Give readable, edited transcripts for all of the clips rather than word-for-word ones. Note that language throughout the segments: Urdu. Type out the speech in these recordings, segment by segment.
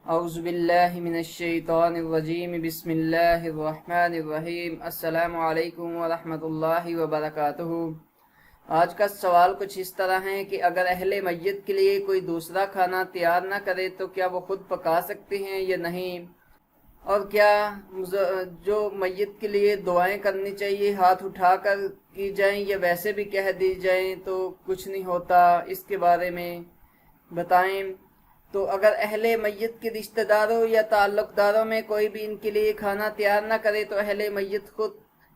اعوذ باللہ من الشیطان الرجیم بسم اللہ الرحمن الرحیم السلام علیکم ورحمۃ اللہ وبرکاتہ۔ آج کا سوال کچھ اس طرح ہے کہ اگر اہل میت کے لیے کوئی دوسرا کھانا تیار نہ کرے تو کیا وہ خود پکا سکتے ہیں یا نہیں، اور کیا جو میت کے لیے دعائیں کرنی چاہیے ہاتھ اٹھا کر کی جائیں یا ویسے بھی کہہ دی جائیں تو کچھ نہیں ہوتا، اس کے بارے میں بتائیں۔ تو اگر اہل میت کے رشتہ داروں یا تعلق داروں میں کوئی بھی ان کے لیے کھانا تیار نہ کرے تو اہل میت خود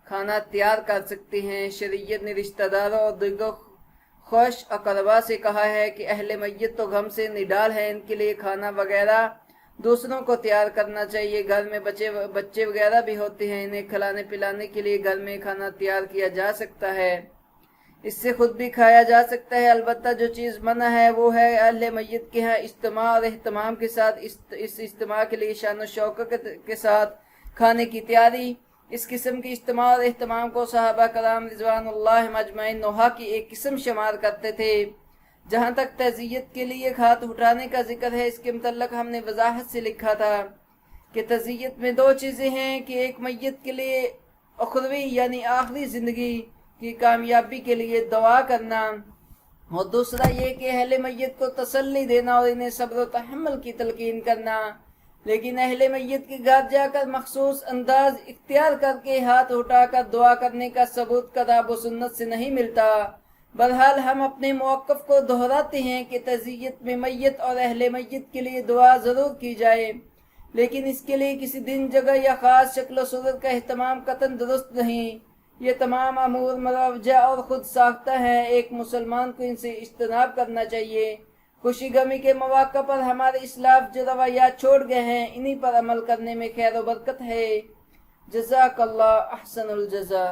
کھانا تیار کر سکتے ہیں۔ شریعت نے رشتہ داروں اور دیگر خوش اقربا سے کہا ہے کہ اہل میت تو غم سے نڈال ہیں، ان کے لیے کھانا وغیرہ دوسروں کو تیار کرنا چاہیے۔ گھر میں بچے وغیرہ بھی ہوتے ہیں، انہیں کھلانے پلانے کے لیے گھر میں کھانا تیار کیا جا سکتا ہے، اس سے خود بھی کھایا جا سکتا ہے۔ البتہ جو چیز منع ہے وہ ہے اہل میت کے ہاں اجتماع اور اہتمام کے ساتھ اس اجتماع کے لیے شان و شوکت کے ساتھ کھانے کی تیاری۔ اس قسم کی اجتماع اور اہتمام کو صحابہ کرام رضوان اللہ مجمعین نوحہ کی ایک قسم شمار کرتے تھے۔ جہاں تک تعزیت کے لیے ہاتھ اٹھانے کا ذکر ہے، اس کے متعلق ہم نے وضاحت سے لکھا تھا کہ تعزیت میں دو چیزیں ہیں کہ ایک میت کے لیے اخروی یعنی آخری زندگی کی کامیابی کے لیے دعا کرنا، اور دوسرا یہ کہ اہل میت کو تسلی دینا اور انہیں صبر و تحمل کی تلقین کرنا۔ لیکن اہل میت کے گھر جا کر مخصوص انداز اختیار کر کے ہاتھ اٹھا کر دعا کرنے کا ثبوت کتاب و سنت سے نہیں ملتا۔ بہرحال ہم اپنے موقف کو دہراتے ہیں کہ تعزیت میں میت اور اہل میت کے لیے دعا ضرور کی جائے، لیکن اس کے لیے کسی دن، جگہ یا خاص شکل و صورت کا اہتمام قطعاً درست نہیں۔ یہ تمام امور مروجہ اور خود ساختہ ہیں، ایک مسلمان کو ان سے اجتناب کرنا چاہیے۔ خوشی غمی کے مواقع پر ہمارے اسلاف جو روایات چھوڑ گئے ہیں، انہی پر عمل کرنے میں خیر و برکت ہے۔ جزاک اللہ احسن الجزا۔